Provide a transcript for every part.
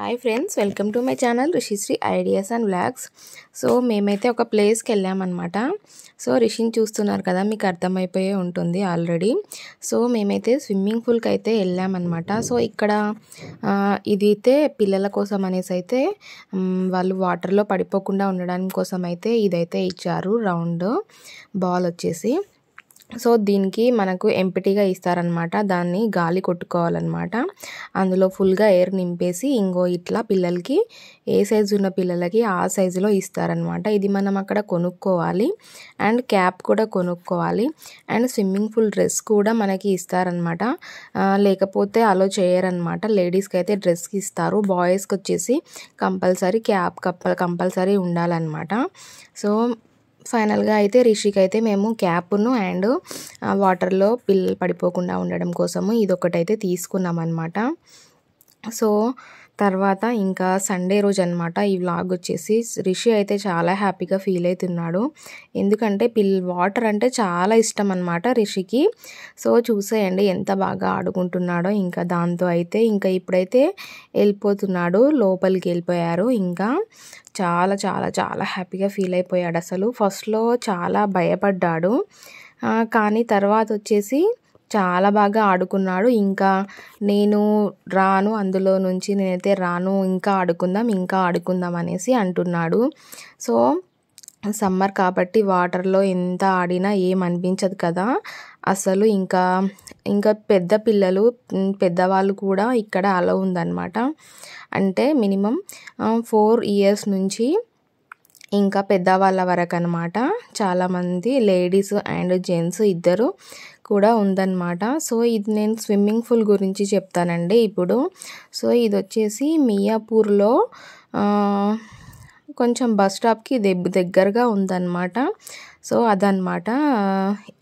Hi friends, welcome to my channel Rishishri ideas and vlogs. So మేమైతే ఒక ప్లేస్కి వెళ్ళామన్నమాట. సో రిషిని చూస్తున్నారు కదా, మీకు అర్థమైపోయే ఉంటుంది ఆల్రెడీ. సో మేమైతే స్విమ్మింగ్ పూల్కి అయితే వెళ్ళామన్నమాట. సో ఇక్కడ ఇది అయితే పిల్లల కోసం అనేసి అయితే వాళ్ళు వాటర్లో పడిపోకుండా ఉండడానికి కోసం అయితే ఇదైతే ఇచ్చారు, రౌండ్ బాల్ వచ్చేసి. సో దీనికి మనకు ఎంపిటీగా ఇస్తారనమాట, దాన్ని గాలి కొట్టుకోవాలన్నమాట. అందులో ఫుల్గా ఎయిర్ నింపేసి ఇంకో ఇట్లా పిల్లలకి ఏ సైజు ఉన్న పిల్లలకి ఆ సైజులో ఇస్తారనమాట. ఇది మనం అక్కడ కొనుక్కోవాలి, అండ్ క్యాప్ కూడా కొనుక్కోవాలి, అండ్ స్విమ్మింగ్ పూల్ డ్రెస్ కూడా మనకి ఇస్తారనమాట. లేకపోతే అలో చేయరనమాట. లేడీస్కి అయితే డ్రెస్కి ఇస్తారు, బాయ్స్కి వచ్చేసి కంపల్సరీ క్యాప్ కంపల్సరీ ఉండాలన్నమాట. సో ఫైనల్గా అయితే రిషికి అయితే మేము క్యాప్ను అండ్ వాటర్లో పిల్లలు పడిపోకుండా ఉండడం కోసము ఇదొకటైతే తీసుకున్నాం అనమాట. సో తర్వాత ఇంకా సండే రోజు అనమాట ఈ వ్లాగ్ వచ్చేసి. రిషి అయితే చాలా హ్యాపీగా ఫీల్ అవుతున్నాడు, ఎందుకంటే వాటర్ అంటే చాలా ఇష్టం అనమాట రిషికి. సో చూసేయండి ఎంత బాగా ఆడుకుంటున్నాడో. ఇంకా దాంతో అయితే ఇంకా ఇప్పుడైతే వెళ్ళిపోతున్నాడు, లోపలికి వెళ్ళిపోయారు. ఇంకా చాలా చాలా చాలా హ్యాపీగా ఫీల్ అయిపోయాడు. అసలు ఫస్ట్లో చాలా భయపడ్డాడు, కానీ తర్వాత వచ్చేసి చాలా బాగా ఆడుకున్నాడు. ఇంకా నేను రాను, అందులో నుంచి నేనైతే రాను, ఇంకా ఆడుకుందాం అనేసి అంటున్నాడు. సో సమ్మర్ కాబట్టి వాటర్లో ఎంత ఆడినా ఏమనిపించదు కదా అసలు. ఇంకా పెద్దవాళ్ళు కూడా ఇక్కడ అలో ఉందన్నమాట. అంటే మినిమం 4 years నుంచి ఇంకా పెద్దవాళ్ళ వరకు అనమాట. చాలామంది లేడీస్ అండ్ జెంట్స్ ఇద్దరు కూడా ఉందన్నమాట. సో ఇది నేను స్విమ్మింగ్ పూల్ గురించి చెప్తానండి ఇప్పుడు. సో ఇది వచ్చేసి మియాపూర్లో కొంచెం బస్ స్టాప్కి దగ్గరగా ఉందన్నమాట. సో అదనమాట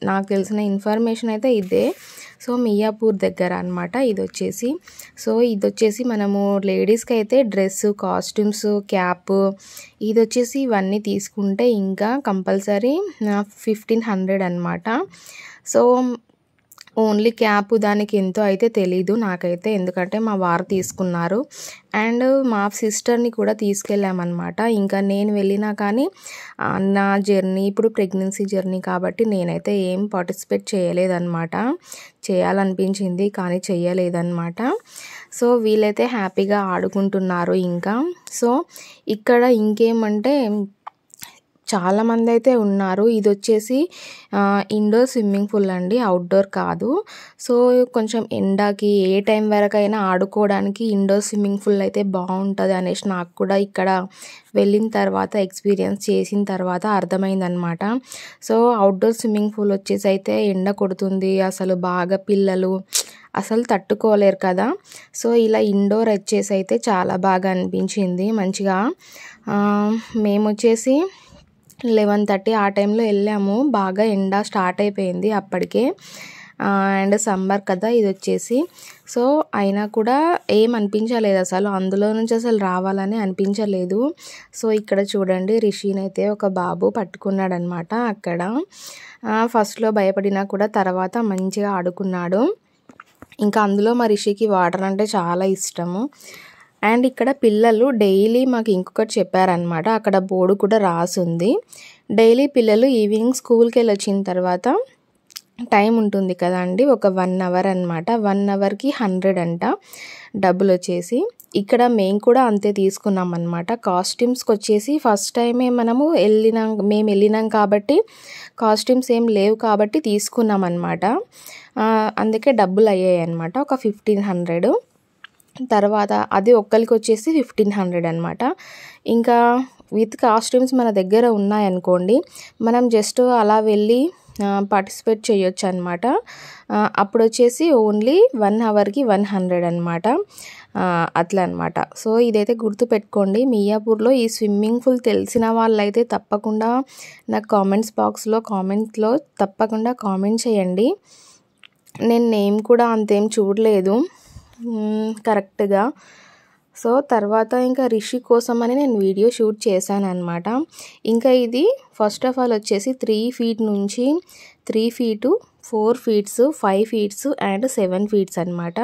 నాకు తెలిసిన ఇన్ఫర్మేషన్ అయితే ఇదే. సో మియాపూర్ దగ్గర అనమాట ఇది వచ్చేసి. సో ఇది వచ్చేసి మనము లేడీస్కి అయితే డ్రెస్, కాస్ట్యూమ్స్, క్యాప్ ఇది వచ్చేసి ఇవన్నీ తీసుకుంటే ఇంకా కంపల్సరీ 1500 అనమాట. సో ఓన్లీ క్యాప్ దానికి ఎంతో అయితే తెలీదు నాకైతే, ఎందుకంటే మా వారు తీసుకున్నారు. అండ్ మా సిస్టర్ని కూడా తీసుకెళ్ళామన్నమాట. ఇంకా నేను వెళ్ళినా కానీ నా జర్నీ ఇప్పుడు ప్రెగ్నెన్సీ జర్నీ కాబట్టి నేనైతే ఏం పార్టిసిపేట్ చేయలేదన్నమాట. చేయాలనిపించింది కానీ చెయ్యలేదన్నమాట. సో వీళ్ళైతే హ్యాపీగా ఆడుకుంటున్నారు. ఇంకా సో ఇక్కడ ఇంకేమంటే చాలామంది అయితే ఉన్నారు. ఇది వచ్చేసి ఇండోర్ స్విమ్మింగ్ పూల్ అండి, అవుట్డోర్ కాదు. సో కొంచెం ఎండకి ఏ టైం వరకైనా ఆడుకోవడానికి ఇండోర్ స్విమ్మింగ్ పూల్ అయితే బాగుంటుంది అనేసి నాకు కూడా ఇక్కడ వెళ్ళిన తర్వాత ఎక్స్పీరియన్స్ చేసిన తర్వాత అర్థమైందనమాట. సో అవుట్డోర్ స్విమ్మింగ్ పూల్ వచ్చేసి అయితే ఎండ కొడుతుంది, అసలు బాగా పిల్లలు అసలు తట్టుకోలేరు కదా. సో ఇలా ఇండోర్ వచ్చేసి అయితే చాలా బాగా అనిపించింది మంచిగా. మేము వచ్చేసి 11:30 ఆ టైంలో వెళ్ళాము. బాగా ఎండ స్టార్ట్ అయిపోయింది అప్పటికే, అండ్ సమ్మర్ కదా ఇది వచ్చేసి. సో అయినా కూడా ఏం అనిపించలేదు అసలు, అందులో నుంచి అసలు రావాలని అనిపించలేదు. సో ఇక్కడ చూడండి, రిషిని అయితే ఒక బాబు పట్టుకున్నాడనమాట అక్కడ. ఫస్ట్లో భయపడినా కూడా తర్వాత మంచిగా ఆడుకున్నాడు. ఇంకా అందులో మా రిషికి వాటర్ అంటే చాలా ఇష్టము. అండ్ ఇక్కడ పిల్లలు డైలీ మాకు ఇంకొకటి చెప్పారనమాట, అక్కడ బోర్డు కూడా రాసుంది. డైలీ పిల్లలు ఈవినింగ్ స్కూల్కి వెళ్ళి వచ్చిన తర్వాత టైం ఉంటుంది కదా అండి, ఒక 1 hour అనమాట. 1 hourకి 100 అంట డబ్బులు వచ్చేసి. ఇక్కడ మేము కూడా అంతే తీసుకున్నాం అనమాట. కాస్ట్యూమ్స్కి వచ్చేసి ఫస్ట్ టైమే మేము వెళ్ళినాం కాబట్టి కాస్ట్యూమ్స్ ఏం లేవు కాబట్టి తీసుకున్నాం అనమాట. అందుకే డబ్బులు అయ్యాయి అనమాట, ఒక 1500. తర్వాత అది ఒక్కరికి వచ్చేసి 1500 అనమాట. ఇంకా విత్ కాస్ట్యూమ్స్ మన దగ్గర ఉన్నాయనుకోండి, మనం జస్ట్ అలా వెళ్ళి పార్టిసిపేట్ చేయొచ్చు అనమాట. అప్పుడు వచ్చేసి ఓన్లీ 1 hourకి 100 అనమాట, అట్లా అనమాట. సో ఇదైతే గుర్తుపెట్టుకోండి. మియాపూర్లో ఈ స్విమ్మింగ్ పూల్ తెలిసిన వాళ్ళైతే తప్పకుండా నాకు కామెంట్స్ బాక్స్లో తప్పకుండా కామెంట్ చేయండి. నేను నేమ్ కూడా అంతేం చూడలేదు కరెక్ట్గా. సో తర్వాత ఇంకా రిషి కోసమని నేను వీడియో షూట్ చేశాను అనమాట. ఇంకా ఇది ఫస్ట్ ఆఫ్ ఆల్ వచ్చేసి 3 feet నుంచి 3 feet 4 feet 5 feet and 7 feet అనమాట.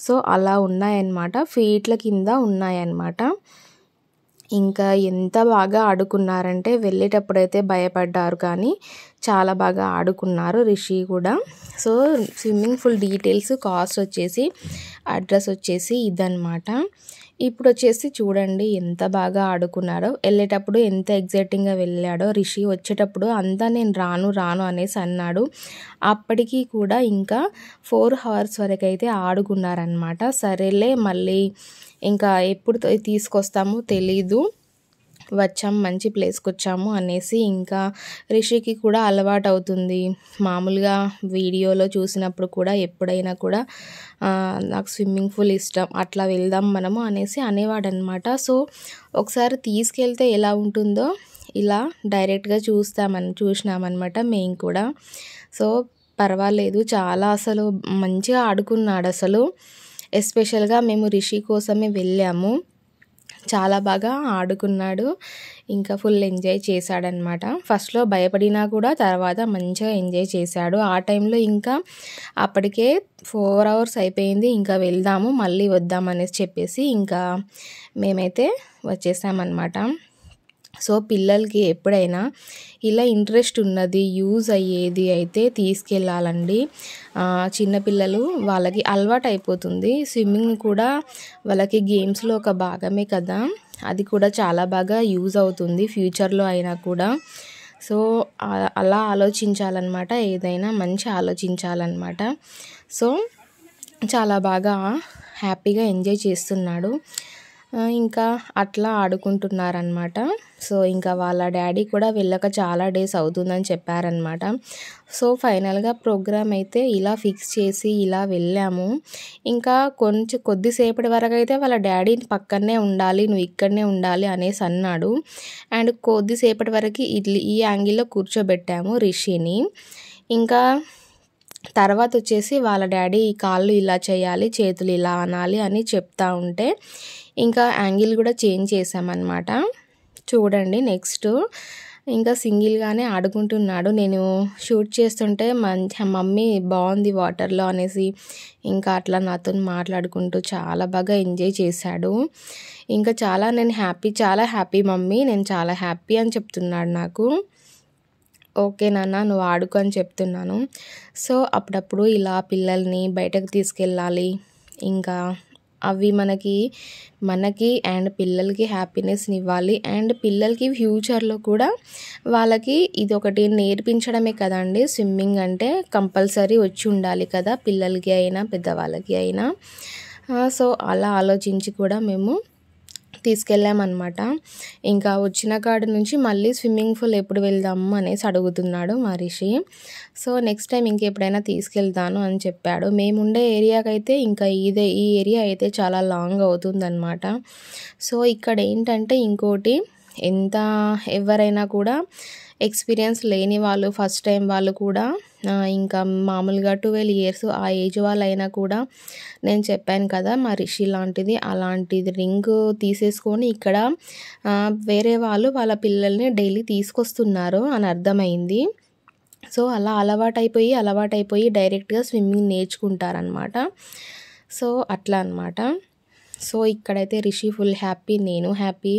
సో అలా ఉన్నాయన్నమాట, ఫీట్ల కింద ఉన్నాయన్నమాట. ఇంకా ఎంత బాగా ఆడుకున్నారంటే వెళ్ళేటప్పుడైతే భయపడ్డారు, కానీ చాలా బాగా ఆడుకున్నారు రిషి కూడా. So swimming pool details, cost వచ్చేసి, అడ్రస్ వచ్చేసి ఇదన్నమాట. ఇప్పుడు వచ్చేసి చూడండి ఎంత బాగా ఆడుకున్నారో. వెళ్ళేటప్పుడు ఎంత ఎగ్జైటింగ్గా వెళ్ళాడో. రిషి వచ్చేటప్పుడు అంతా నేను రాను రాను అనేసి అన్నాడు. అప్పటికి కూడా ఇంకా 4 hours వరకు అయితే ఆడుకున్నారనమాట. సరేలే మళ్ళీ ఇంకా ఎప్పుడు తీసుకొస్తామో తెలీదు, వచ్చాం మంచి ప్లేస్కి వచ్చాము అనేసి ఇంకా రిషికి కూడా అలవాటు అవుతుంది. మామూలుగా వీడియోలో చూసినప్పుడు కూడా ఎప్పుడైనా కూడా నాకు స్విమ్మింగ్ పూల్ ఇష్టం, అట్లా వెళ్దాం మనము అనేసి అనేవాడనమాట. సో ఒకసారి తీసుకెళ్తే ఎలా ఉంటుందో ఇలా డైరెక్ట్గా చూసినామన్నమాట మేము కూడా. సో పర్వాలేదు, చాలా అసలు మంచిగా ఆడుకున్నాడు అసలు. ఎస్పెషల్గా మేము రిషి కోసమే వెళ్ళాము. చాలా బాగా ఆడుకున్నాడు, ఇంకా ఫుల్ ఎంజాయ్ చేశాడనమాట. ఫస్ట్లో భయపడినా కూడా తర్వాత మంచిగా ఎంజాయ్ చేశాడు. ఆ టైంలో ఇంకా అప్పటికే 4 hours అయిపోయింది, ఇంకా వెళ్దాము మళ్ళీ వద్దామనేసి చెప్పేసి ఇంకా మేమైతే వచ్చేసామన్నమాట. సో పిల్లలకి ఎప్పుడైనా ఇలా ఇంట్రెస్ట్ ఉన్నది, యూజ్ అయ్యేది అయితే తీసుకెళ్ళాలండి. చిన్నపిల్లలు వాళ్ళకి అలవాటు అయిపోతుంది. స్విమ్మింగ్ కూడా వాళ్ళకి గేమ్స్లో ఒక భాగమే కదా, అది కూడా చాలా బాగా యూజ్ అవుతుంది ఫ్యూచర్లో అయినా కూడా. సో అలా ఆలోచించాలన్నమాట, ఏదైనా మంచి ఆలోచించాలన్నమాట. సో చాలా బాగా హ్యాపీగా ఎంజాయ్ చేస్తున్నాడు. ఇంకా అట్లా ఆడుకుంటున్నారనమాట. సో ఇంకా వాళ్ళ డాడీ కూడా వెళ్ళక చాలా డేస్ అవుతుందని చెప్పారనమాట. సో ఫైనల్గా ప్రోగ్రామ్ అయితే ఇలా ఫిక్స్ చేసి ఇలా వెళ్ళాము. ఇంకా కొద్దిసేపటి వరకు అయితే వాళ్ళ డాడీ పక్కనే ఉండాలి, నువ్వు ఇక్కడనే ఉండాలి అనేసి అన్నాడు. అండ్ కొద్దిసేపటి వరకు ఈ యాంగిల్లో కూర్చోబెట్టాము రిషిని. ఇంకా తర్వాత వచ్చేసి వాళ్ళ డాడీ కాళ్ళు ఇలా చేయాలి, చేతులు ఇలా అనాలి అని చెప్తా ఉంటే ఇంకా యాంగిల్ కూడా చేంజ్ చేసామన్నమాట. చూడండి నెక్స్ట్ ఇంకా సింగిల్గానే ఆడుకుంటున్నాడు. నేను షూట్ చేస్తుంటే మమ్మీ బాగుంది వాటర్లో అనేసి ఇంకా అట్లా నాతో మాట్లాడుకుంటూ చాలా బాగా ఎంజాయ్ చేశాడు. ఇంకా చాలా హ్యాపీ మమ్మీ, నేను చాలా హ్యాపీ అని చెప్తున్నాడు నాకు. ఓకే నాన్న నువ్వు ఆడుకో అని చెప్తున్నాను. సో అప్పుడప్పుడు ఇలా పిల్లల్ని బయటకు తీసుకెళ్ళాలి. ఇంకా అవి మనకి అండ్ పిల్లలకి హ్యాపీనెస్ని ఇవ్వాలి. అండ్ పిల్లలకి ఫ్యూచర్లో కూడా వాళ్ళకి ఇది ఒకటి నేర్పించడమే కదండి. స్విమ్మింగ్ అంటే కంపల్సరీ వచ్చి ఉండాలి కదా, పిల్లలకి అయినా పెద్దవాళ్ళకి అయినా. సో అలా ఆలోచించి కూడా మేము తీసుకెళ్ళామన్నమాట. ఇంకా వచ్చిన కాడ నుంచి మళ్ళీ స్విమ్మింగ్ పూల్ ఎప్పుడు వెళ్దాము అనేసి అడుగుతున్నాడు మా రిషి. సో నెక్స్ట్ టైం ఇంకెప్పుడైనా తీసుకెళ్తాను అని చెప్పాడు. మేముండే ఏరియాకైతే ఇంకా ఈ ఏరియా అయితే చాలా లాంగ్ అవుతుందన్నమాట. సో ఇక్కడ ఏంటంటే ఇంకోటి, ఎవరైనా కూడా ఎక్స్పీరియన్స్ లేని వాళ్ళు, ఫస్ట్ టైం వాళ్ళు కూడా ఇంకా మామూలుగా 12 years ఆ ఏజ్ వాళ్ళైనా కూడా, నేను చెప్పాను కదా మా రిషి అలాంటిది రింగ్ తీసేసుకొని ఇక్కడ వేరే వాళ్ళు వాళ్ళ పిల్లల్ని డైలీ తీసుకొస్తున్నారు అని అర్థమైంది. సో అలా అలవాటైపోయి డైరెక్ట్గా స్విమ్మింగ్ నేర్చుకుంటారనమాట. సో అట్లా అనమాట. సో ఇక్కడైతే రిషి ఫుల్ హ్యాపీ, నేను హ్యాపీ,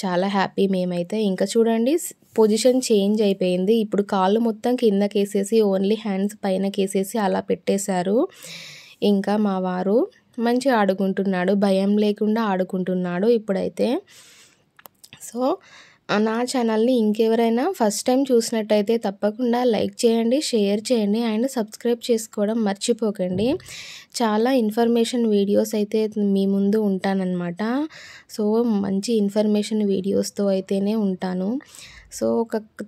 చాలా హ్యాపీ మేమైతే. ఇంకా చూడండి పొజిషన్ చేంజ్ అయిపోయింది. ఇప్పుడు కాళ్ళు మొత్తం కిందకేసేసి ఓన్లీ హ్యాండ్స్ పైనకేసేసి అలా పెట్టేశారు. ఇంకా మా వారు మంచిగా ఆడుకుంటున్నాడు, భయం లేకుండా ఆడుకుంటున్నాడు ఇప్పుడైతే. సో నా ఛానల్ని ఇంకెవరైనా ఫస్ట్ టైం చూసినట్టయితే తప్పకుండా లైక్ చేయండి, షేర్ చేయండి అండ్ సబ్స్క్రైబ్ చేసుకోవడం మర్చిపోకండి. చాలా ఇన్ఫర్మేషన్ వీడియోస్ అయితే మీ ముందు ఉంటానన్నమాట. సో మంచి ఇన్ఫర్మేషన్ వీడియోస్తో అయితేనే ఉంటాను. సో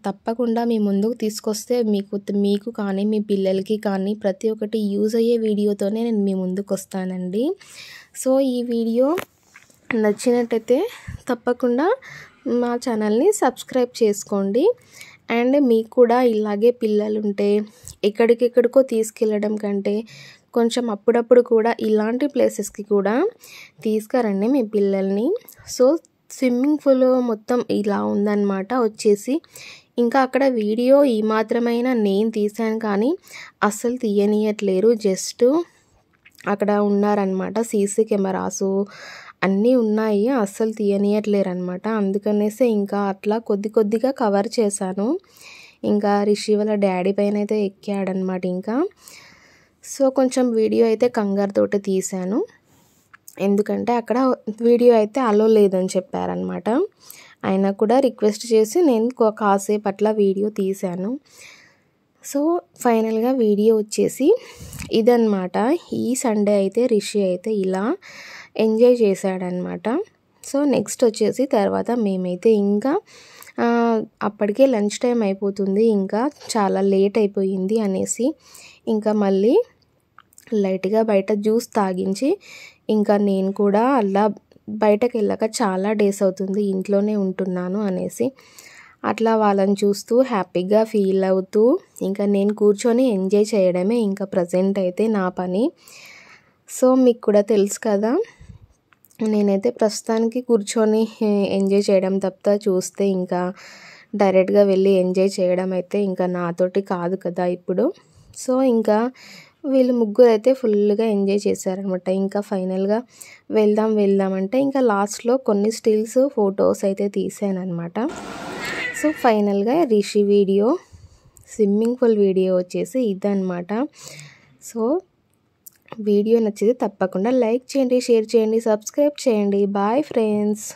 తప్పకుండా మీ ముందుకు తీసుకొస్తే మీకు కానీ మీ పిల్లలకి కానీ ప్రతి ఒక్కటి యూజ్ అయ్యే వీడియోతోనే నేను మీ ముందుకు వస్తానండి. సో ఈ వీడియో నచ్చినట్టయితే తప్పకుండా మా ఛానల్ని సబ్స్క్రైబ్ చేసుకోండి. అండ్ మీకు కూడా ఇలాగే పిల్లలు ఉంటే ఎక్కడికెక్కడికో తీసుకెళ్ళడం కంటే కొంచెం అప్పుడప్పుడు కూడా ఇలాంటి ప్లేసెస్కి కూడా తీసుకురండి మీ పిల్లల్ని. సో స్విమ్మింగ్ పూల్ మొత్తం ఇలా ఉందన్నమాట వచ్చేసి. ఇంకా అక్కడ వీడియో ఈ మాత్రమైనా నేను తీసాను కానీ అస్సలు తీయనీయట్లేరు. జస్ట్ అక్కడ ఉన్నారనమాట, సీసీ కెమెరాసు అన్నీ ఉన్నాయి, అస్సలు తీయనీయట్లేరు అనమాట. అందుకనేసి ఇంకా అట్లా కొద్దిగా కవర్ చేశాను. ఇంకా రిషి వాళ్ళ డాడీ పైన అయితే ఎక్కాడనమాట. ఇంకా సో కొంచెం వీడియో అయితే కంగారుతోటి తీశాను, ఎందుకంటే అక్కడ వీడియో అయితే అలో లేదని చెప్పారనమాట. అయినా కూడా రిక్వెస్ట్ చేసి నేను కాసేపు అట్లా వీడియో తీశాను. సో ఫైనల్గా వీడియో వచ్చేసి ఇదన్నమాట. ఈ సండే అయితే రిషి అయితే ఇలా ఎంజాయ్ చేశాడనమాట. సో నెక్స్ట్ వచ్చేసి తర్వాత మేమైతే ఇంకా అప్పటికే లంచ్ టైం అయిపోతుంది, ఇంకా చాలా లేట్ అయిపోయింది అనేసి ఇంకా మళ్ళీ లైట్గా బయట జ్యూస్ తాగించి ఇంకా నేను కూడా అలా బయటకు వెళ్ళాక చాలా డేస్ అవుతుంది, ఇంట్లోనే ఉంటున్నాను అనేసి అట్లా వాళ్ళని చూస్తూ హ్యాపీగా ఫీల్ అవుతూ ఇంకా నేను కూర్చొని ఎంజాయ్ చేయడమే ఇంకా ప్రజెంట్ అయితే నా పని. సో మీకు కూడా తెలుసు కదా, నేనైతే ప్రస్తుతానికి కూర్చొని ఎంజాయ్ చేయడం తప్ప చూస్తే ఇంకా డైరెక్ట్గా వెళ్ళి ఎంజాయ్ చేయడం అయితే ఇంకా నాతోటి కాదు కదా ఇప్పుడు. సో ఇంకా వీళ్ళు ముగ్గురు అయితే ఫుల్గా ఎంజాయ్ చేశారనమాట. ఇంకా ఫైనల్గా వెళ్దాం అంటే ఇంకా లాస్ట్లో కొన్ని స్టిల్స్ ఫొటోస్ అయితే తీసాను అనమాట. సో ఫైనల్గా Rishi video, swimming pool video వచ్చేసి ఇదన్నమాట. సో వీడియో నచ్చితే తప్పకుండా లైక్ చేయండి, షేర్ చేయండి, సబ్స్క్రైబ్ చేయండి. Bye friends.